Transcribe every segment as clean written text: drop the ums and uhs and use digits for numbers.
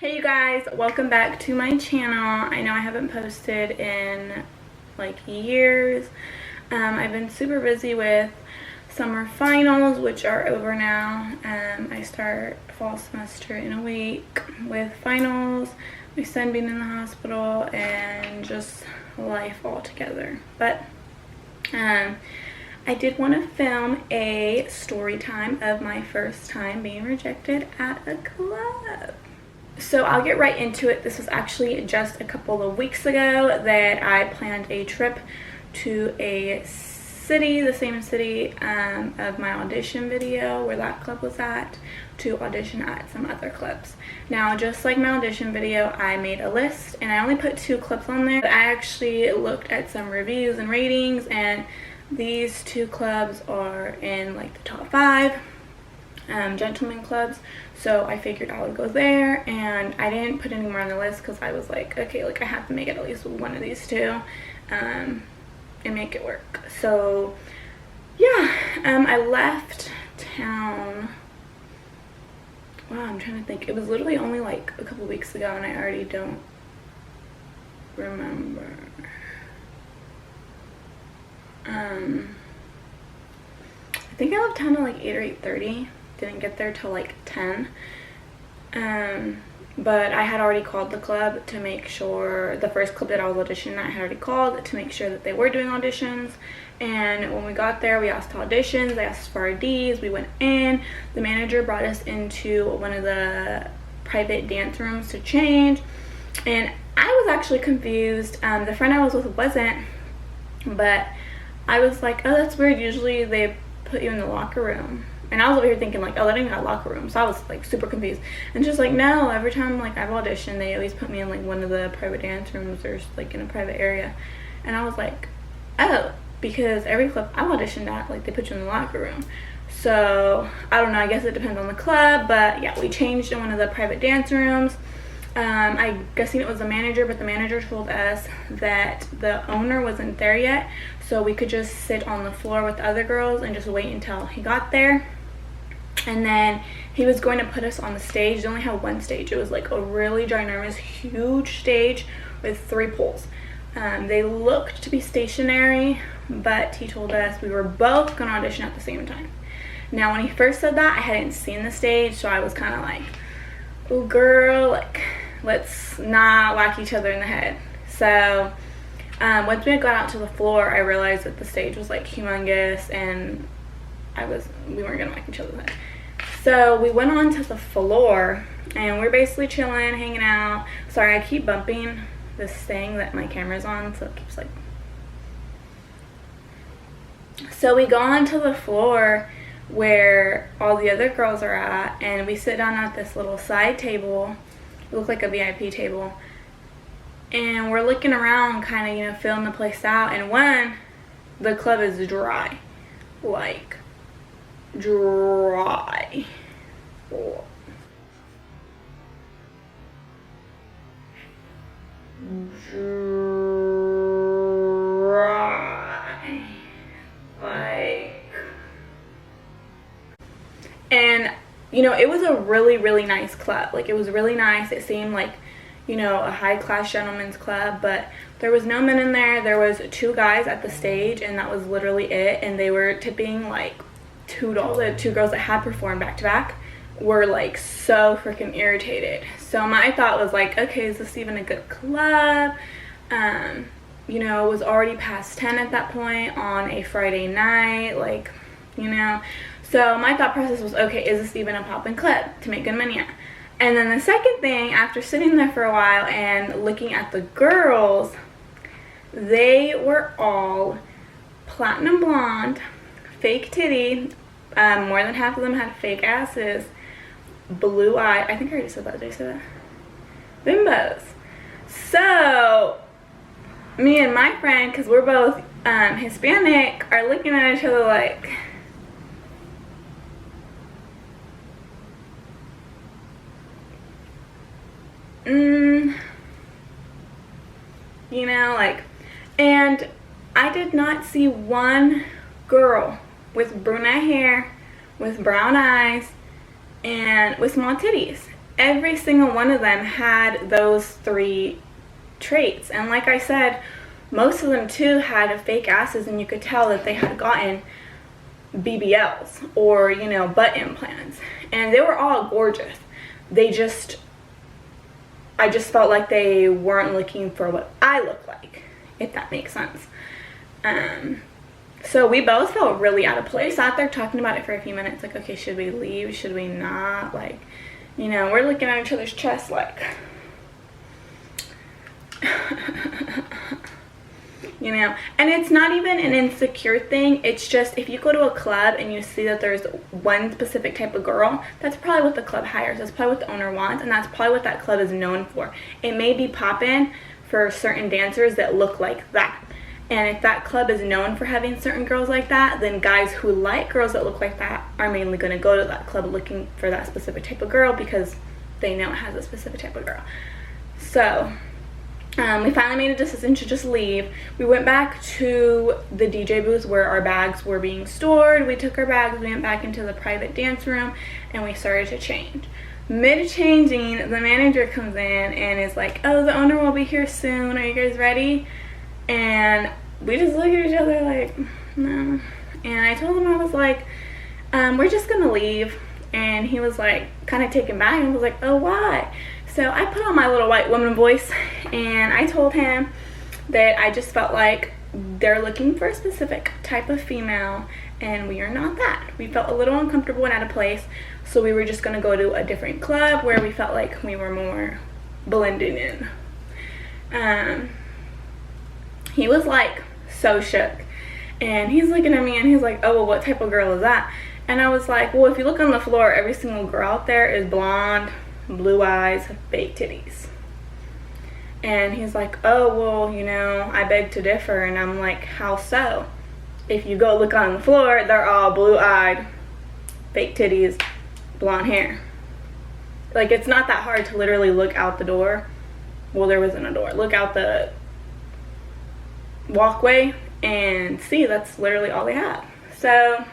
Hey you guys, welcome back to my channel. I know I haven't posted in like years. I've been super busy with summer finals, which are over now. I start fall semester in a week with finals, my son being in the hospital, and just life all together. But I did want to film a story time of my first time being rejected at a club. So I'll get right into it. This was actually just a couple of weeks ago that I planned a trip to a city, the same city of my audition video where that club was at, to audition at some other clubs. Now, just like my audition video, I made a list and I only put 2 clips on there. I actually looked at some reviews and ratings, and these 2 clubs are in like the top 5 gentlemen clubs, so I figured I would go there, and I didn't put any more on the list because I was like, okay, like I have to make it at least one of these 2 and make it work. So yeah, I left town, wow, I'm trying to think, it was literally only like a couple weeks ago and I already don't remember. I think I left town at like 8 or 8:30. Didn't get there till like 10. But I had already called the club to make sure, the first club that I was auditioning at, I had already called to make sure that they were doing auditions. And when we got there, we asked auditions, they asked for IDs, we went in, the manager brought us into one of the private dance rooms to change, and I was actually confused. The friend I was with wasn't, but I was like, oh, that's weird, usually they put you in the locker room. And I was over here thinking like, oh, they don't even got a locker room. So I was like super confused. And just like, no, every time like I've auditioned, they always put me in like one of the private dance rooms or like in a private area. And I was like, oh, because every club I auditioned at, like they put you in the locker room. So I don't know, I guess it depends on the club. But yeah, we changed in one of the private dance rooms. I'm guessing it was the manager, but the manager told us that the owner wasn't there yet. So we could just sit on the floor with the other girls and just wait until he got there. And then he was going to put us on the stage. They only had one stage. It was like a really ginormous, huge stage with 3 poles. They looked to be stationary, but he told us we were both going to audition at the same time. Now, when he first said that, I hadn't seen the stage, so I was kind of like, oh, girl, like, let's not whack each other in the head. So once we got out to the floor, I realized that the stage was like humongous, and we weren't gonna whack each other in the head. So we went on to the floor and we're basically chilling, hanging out. Sorry, I keep bumping this thing that my camera's on, so it keeps like. So we go onto the floor where all the other girls are at, and we sit down at this little side table. It looked like a VIP table. And we're looking around, kind of, you know, filling the place out. And the club is dry. Like, dry. Oh. Dry. Like, and you know, it was a really, really nice club. Like, it was really nice. It seemed like, you know, a high-class gentleman's club, but there was no men in there. There was 2 guys at the stage, and that was literally it. And they were tipping like $2. The 2 girls that had performed back to back were like so freaking irritated. So my thought was like, okay, is this even a good club? You know, it was already past 10 at that point on a Friday night, like, you know. So my thought process was, okay, is this even a poppin' club to make good money at? And then the second thing, after sitting there for a while and looking at the girls, they were all platinum blonde, fake titty, more than half of them had fake asses, blue eye, I think I already said that, did I say that? Bimbos. So me and my friend, because we're both Hispanic, are looking at each other like, you know, like, and I did not see one girl with brunette hair, with brown eyes, and with small titties. every single one of them had those 3 traits. And like I said, most of them too had fake asses, and you could tell that they had gotten BBLs or, you know, butt implants, and they were all gorgeous. I just felt like they weren't looking for what I look like, if that makes sense. So we both felt really out of place. We sat there talking about it for a few minutes, like, okay, should we leave? Should we not? Like, you know, we're looking at each other's chests like, you know. And it's not even an insecure thing. It's just, if you go to a club and you see that there's one specific type of girl, that's probably what the club hires. That's probably what the owner wants, and that's probably what that club is known for. It may be poppin' for certain dancers that look like that. And if that club is known for having certain girls like that, then guys who like girls that look like that are mainly going to go to that club looking for that specific type of girl, because they know it has a specific type of girl. So we finally made a decision to just leave. We went back to the DJ booth where our bags were being stored. We took our bags, we went back into the private dance room, and we started to change. Mid-changing, the manager comes in and is like, oh, the owner will be here soon. Are you guys ready? And we just look at each other like, no. And I told him, I was like, we're just gonna leave. And he was like, kind of taken back, and was like, oh, why? So I put on my little white woman voice, and I told him that I just felt like they're looking for a specific type of female, and we are not that. We felt a little uncomfortable and out of place, so we were just gonna go to a different club where we felt like we were more blending in. He was like so shook, and he's looking at me and he's like, oh, well, what type of girl is that? And I was like, well, if you look on the floor, every single girl out there is blonde, blue eyes, fake titties. And he's like, oh, well, you know, I beg to differ. And I'm like, how so? If you go look on the floor, they're all blue-eyed, fake titties, blonde hair. Like, it's not that hard to literally look out the door. Well, there wasn't a door. Look out the walkway and see that's literally all they have. So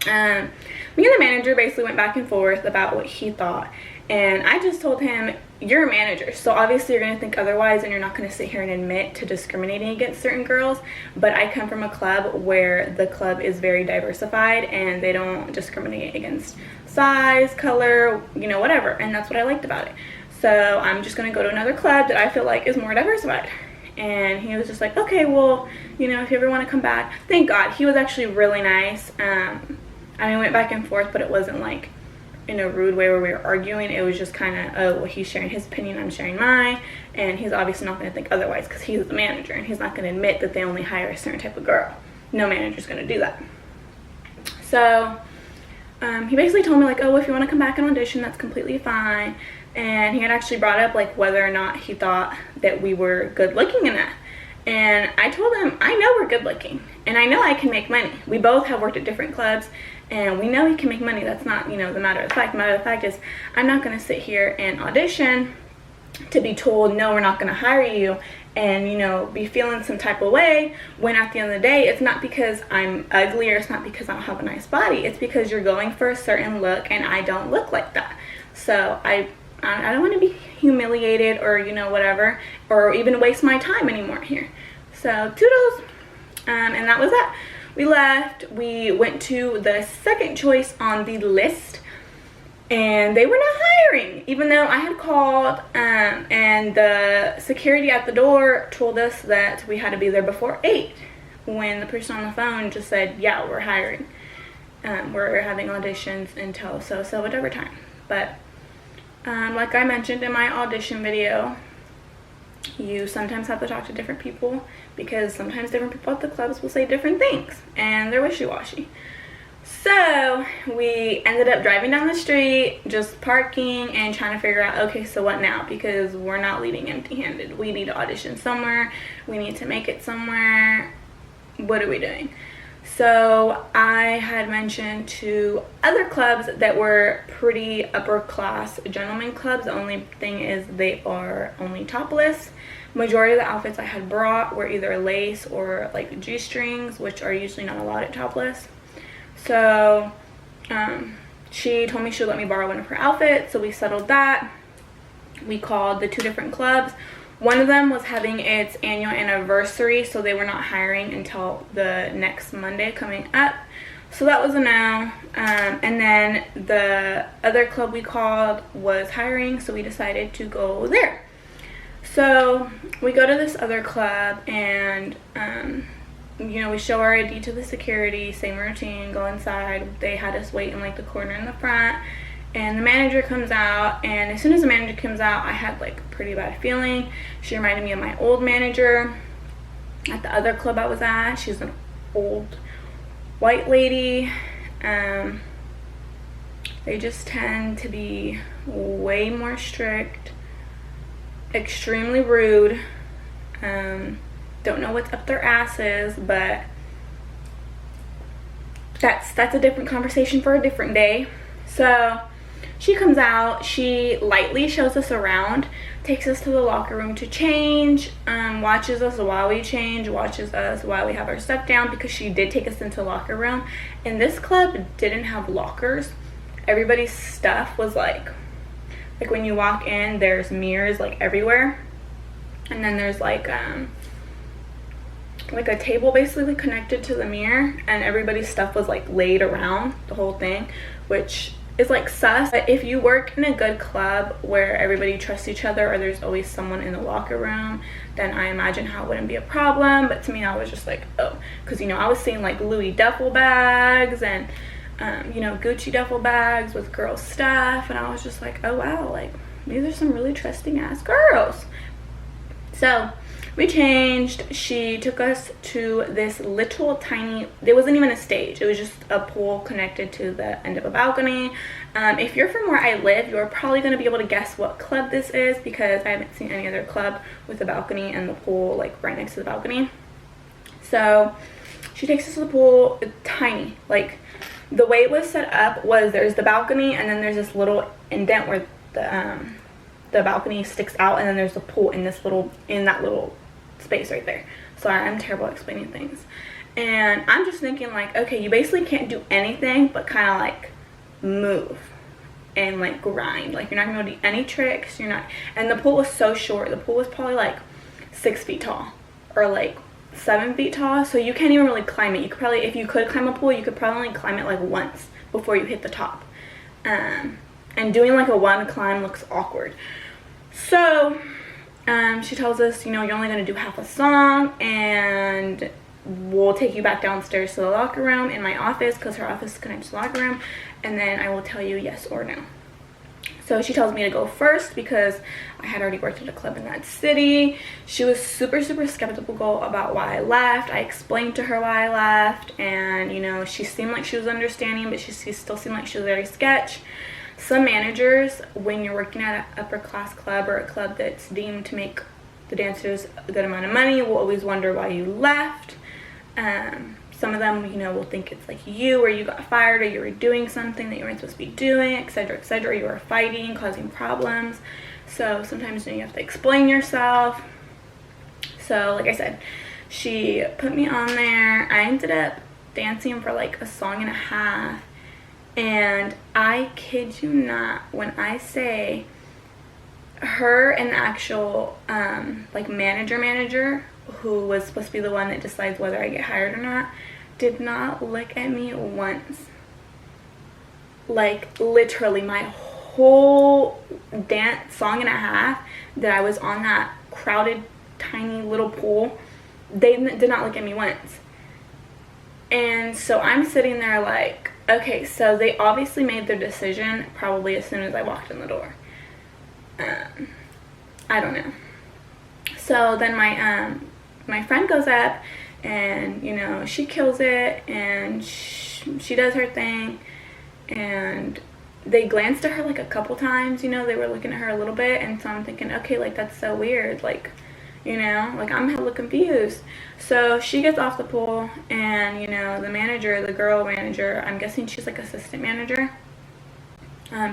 me and the manager basically went back and forth about what he thought, and I just told him, you're a manager, so obviously you're going to think otherwise, and you're not going to sit here and admit to discriminating against certain girls. But I come from a club where the club is very diversified, and they don't discriminate against size, color, you know, whatever, and that's what I liked about it. So I'm just going to go to another club that I feel like is more diversified. And he was just like, okay, well, you know, if you ever want to come back. Thank God. He was actually really nice. I mean, we went back and forth, but it wasn't like in a rude way where we were arguing. It was just kind of, oh, well, he's sharing his opinion, I'm sharing mine, and he's obviously not going to think otherwise because he's the manager, and he's not going to admit that they only hire a certain type of girl. No manager's going to do that. So he basically told me like, oh, if you want to come back and audition, that's completely fine. And he had actually brought up like whether or not he thought that we were good looking in that. And I told him, I know we're good looking, and I know I can make money. We both have worked at different clubs, and we know we can make money. That's not, you know, the matter of fact. The matter of fact is, I'm not going to sit here and audition to be told, no, we're not going to hire you, and, you know, be feeling some type of way, when at the end of the day, it's not because I'm ugly, or it's not because I don't have a nice body. It's because you're going for a certain look, and I don't look like that. So I don't want to be humiliated or, you know, whatever, or even waste my time anymore here. So toodles. And that was that. We left. We went to the second choice on the list, and they were not hiring, even though I had called, and the security at the door told us that we had to be there before 8, when the person on the phone just said, yeah, we're hiring. We're having auditions until so whatever time. But like I mentioned in my audition video, you sometimes have to talk to different people, because sometimes different people at the clubs will say different things, and they're wishy-washy. So we ended up driving down the street, just parking and trying to figure out, okay, so what now? Because we're not leaving empty-handed. We need to audition somewhere. We need to make it somewhere. What are we doing? So I had mentioned to other clubs that were pretty upper class gentlemen clubs. The only thing is they are only topless. Majority of the outfits I had brought were either lace or like G-strings, which are usually not allowed at topless. So she told me she would let me borrow one of her outfits, so we settled that. We called the 2 different clubs. One of them was having its annual anniversary, so they were not hiring until the next Monday coming up. So that was a no. And then the other club we called was hiring, so we decided to go there. So we go to this other club, and you know, we show our ID to the security, same routine, go inside. They had us wait in like the corner in the front, and the manager comes out, and as soon as the manager comes out, I had like a pretty bad feeling. She reminded me of my old manager at the other club I was at. She's an old white lady. They just tend to be way more strict, extremely rude. Don't know what's up their asses, but that's a different conversation for a different day. So she comes out, she lightly shows us around, takes us to the locker room to change, watches us while we change, watches us while we have our stuff down, because she did take us into the locker room. And this club didn't have lockers. Everybody's stuff was like when you walk in, there's mirrors like everywhere, and then there's like a table basically connected to the mirror, and everybody's stuff was like laid around the whole thing, which is like sus. But if you work in a good club where everybody trusts each other, or there's always someone in the locker room, then I imagine how it wouldn't be a problem. But to me, I was just like, oh, because you know, I was seeing like Louis duffel bags and you know, Gucci duffel bags with girls stuff, and I was just like, oh wow, like these are some really trusting ass girls. So we changed. She took us to this little tiny, it wasn't even a stage, it was just a pool connected to the end of a balcony. If you're from where I live, you're probably going to be able to guess what club this is, because I haven't seen any other club with a balcony and the pool like right next to the balcony. So she takes us to the pool. It's tiny. Like the way it was set up was there's the balcony, and then there's this little indent where the balcony sticks out, and then there's the pool in that little space right there. Sorry, I'm terrible at explaining things. And I'm just thinking like, okay, you basically can't do anything but kind of like move and like grind. Like you're not gonna do any tricks. You're not. And the pool was so short. The pool was probably like 6 feet tall or like 7 feet tall, so you can't even really climb it. You could probably, if you could climb a pool, you could probably only climb it like once before you hit the top. And doing like a one climb looks awkward. So she tells us, you know, you're only going to do half a song, and we'll take you back downstairs to the locker room in my office, because her office is connected to the locker room, and then I will tell you yes or no. So she tells me to go first because I had already worked at a club in that city. She was super skeptical about why I left. I explained to her why I left, and you know, she seemed like she was understanding, but she still seemed like she was very sketch. Some managers, when you're working at an upper class club or a club that's deemed to make the dancers a good amount of money, will always wonder why you left. Some of them, you know, will think it's like you, or you got fired, or you were doing something that you weren't supposed to be doing, etc., or you were fighting, causing problems. So sometimes, you know, you have to explain yourself. So like I said, she put me on there. I ended up dancing for like a song and a half, and I kid you not when I say her and the actual like manager who was supposed to be the one that decides whether I get hired or not, did not look at me once. Like literally my whole dance song and a half that I was on that crowded tiny little pool, they did not look at me once. And so I'm sitting there like, okay, so they obviously made their decision probably as soon as I walked in the door. I don't know. So then my friend goes up, and you know, she kills it, and she does her thing, and they glanced at her like a couple times, you know, they were looking at her a little bit, and so I'm thinking, okay, like that's so weird, like, you know, like I'm hella confused. So she gets off the pool, and you know, the manager, the girl manager, I'm guessing she's like assistant manager,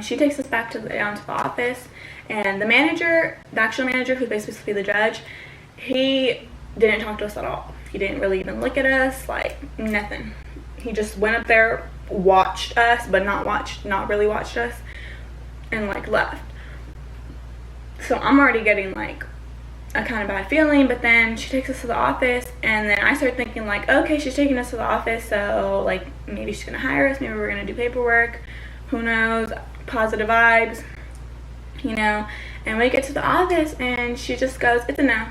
she takes us back down to the office, and the manager, the actual manager who's basically the judge, he didn't talk to us at all. He didn't really even look at us, like nothing. He just went up there, watched us, but not really watched us, and like left. So I'm already getting like a kind of bad feeling. But then she takes us to the office, and then I start thinking like, okay, she's taking us to the office, so like maybe she's gonna hire us, maybe we're gonna do paperwork, who knows, positive vibes, you know. And we get to the office and she just goes, it's a no,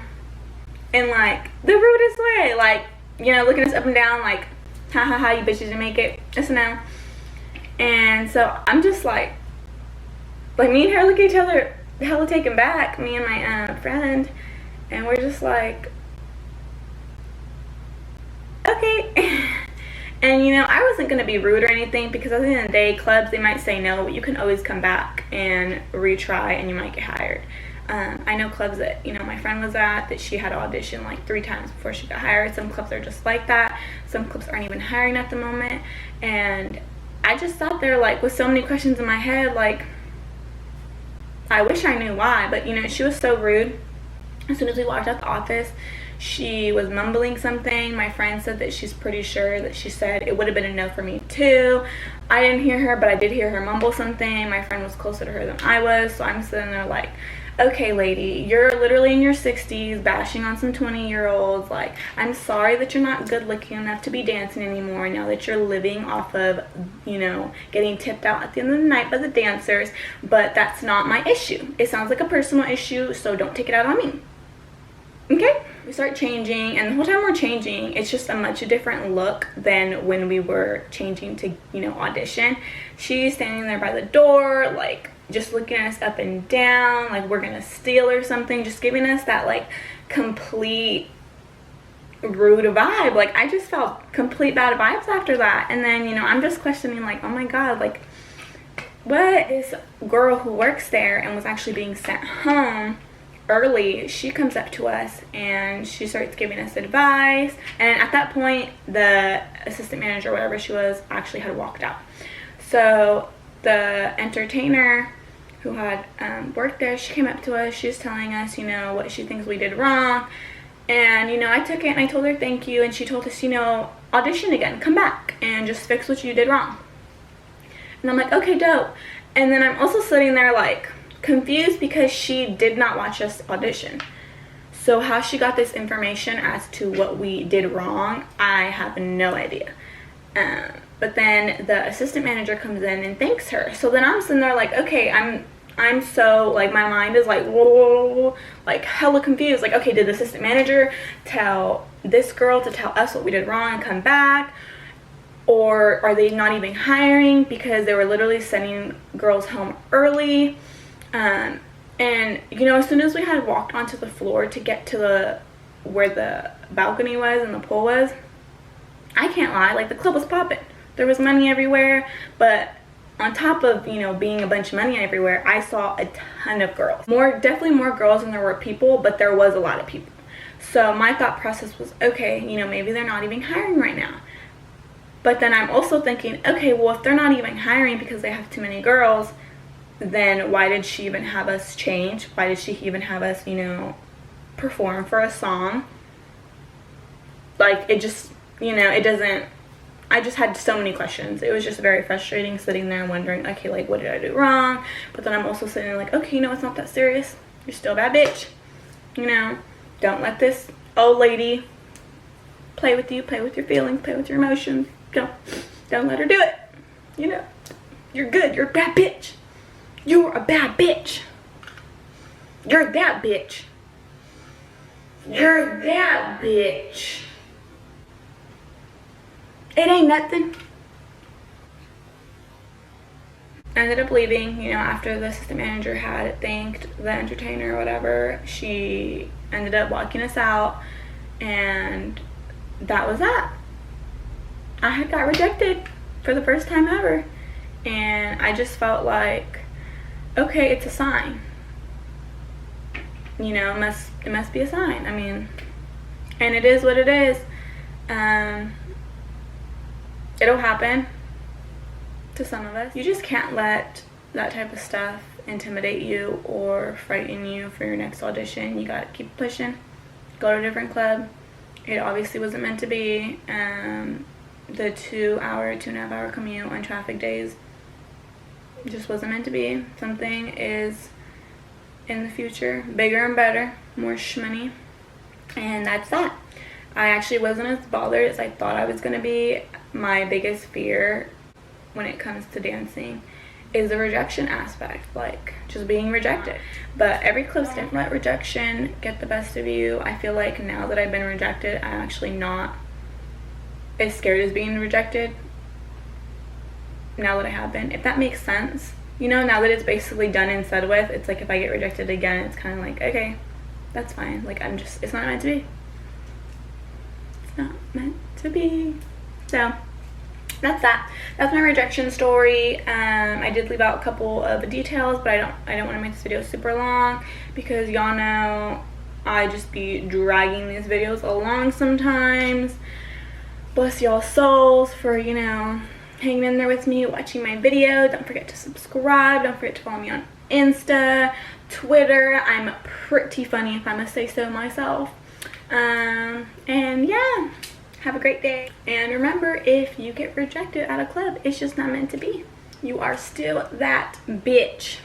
in like the rudest way, like, you know, looking us up and down like, ha ha ha, you bitches didn't make it, it's a no. And so I'm just like me and her look at each other hella taken back, me and my friend, and we're just like, okay. And you know, I wasn't gonna be rude or anything, because at the end of the day, clubs, they might say no, but you can always come back and retry and you might get hired. I know clubs that, you know, my friend was at, that she had to audition like 3 times before she got hired. Some clubs are just like that. Some clubs aren't even hiring at the moment. And I just sat there like with so many questions in my head, like, I wish I knew why. But you know, she was so rude. As soon as we walked out the office, she was mumbling something. My friend said that she's pretty sure that she said it would have been a no for me too. I didn't hear her, but I did hear her mumble something. My friend was closer to her than I was, so I'm sitting there like, okay lady, you're literally in your 60s bashing on some 20-year-olds. Like, I'm sorry that you're not good looking enough to be dancing anymore now that you're living off of, you know, getting tipped out at the end of the night by the dancers, but that's not my issue. It sounds like a personal issue, so don't take it out on me. Okay? We start changing, and the whole time we're changing, it's just a much different look than when we were changing to, you know, audition. She's standing there by the door, like, just looking at us up and down, like we're gonna steal or something, just giving us that, like, complete rude vibe. Like, I just felt complete bad vibes after that. And then, you know, I'm just questioning, like, oh my god, like, what is girl who works there and was actually being sent home early, she comes up to us and she starts giving us advice. And at that point, the assistant manager, whatever she was, actually had walked out. So the entertainer who had worked there, she came up to us. She was telling us, you know, what she thinks we did wrong. And, you know, I took it and I told her thank you. And she told us, you know, audition again, come back and just fix what you did wrong. And I'm like, okay, dope. And then I'm also sitting there like confused, because she did not watch us audition. So how she got this information as to what we did wrong, I have no idea. But then the assistant manager comes in and thanks her. So then I'm sitting there like, okay, I'm so, like, my mind is like, whoa, like hella confused. Like, okay, did the assistant manager tell this girl to tell us what we did wrong and come back? Or are they not even hiring, because they were literally sending girls home early? And you know, as soon as we had walked onto the floor to get to where the balcony was and the pool was, I can't lie, like, the club was popping. There was money everywhere, but on top of, you know, being a bunch of money everywhere, I saw a ton of girls. Definitely more girls than there were people, but there was a lot of people. So my thought process was, okay, you know, maybe they're not even hiring right now. But then I'm also thinking, okay, well, if they're not even hiring because they have too many girls, then why did she even have us change? Why did she even have us, you know, perform for a song? Like, it just, you know, it doesn't, I just had so many questions. It was just very frustrating sitting there and wondering, okay, like, what did I do wrong? But then I'm also sitting there like, okay, you know, it's not that serious. You're still a bad bitch. You know, don't let this old lady play with you, play with your feelings, play with your emotions. Don't let her do it. You know, you're good. You're a bad bitch. You're a bad bitch. You're that bitch. You're that bitch. It ain't nothing. I ended up leaving, you know, after the assistant manager had thanked the entertainer or whatever. She ended up walking us out, and that was that. I had got rejected for the first time ever, and I just felt like, okay, it's a sign. You know, it must be a sign. I mean, and it is what it is. It'll happen to some of us. You just can't let that type of stuff intimidate you or frighten you for your next audition. You gotta keep pushing. Go to a different club. It obviously wasn't meant to be. the 2.5 hour commute on traffic days just wasn't meant to be. Something is in the future bigger and better, more shmoney, and that's that. I actually wasn't as bothered as I thought I was going to be. My biggest fear when it comes to dancing is the rejection aspect, like just being rejected. But every clip's different. Let rejection get the best of you. I feel like now that I've been rejected, I'm actually not as scared as being rejected now that I have been, if that makes sense. You know, now that it's basically done and said with, it's like if I get rejected again, it's kind of like, okay, that's fine. Like, it's not meant to be. It's not meant to be. So that's that. That's my rejection story. I did leave out a couple of the details, but I don't want to make this video super long because y'all know I just be dragging these videos along sometimes. Bless y'all's souls for, you know, hanging in there with me, watching my video. Don't forget to subscribe. Don't forget to follow me on Insta, Twitter. I'm pretty funny, if I must say so myself. And yeah, have a great day. And remember, if you get rejected at a club, it's just not meant to be. You are still that bitch.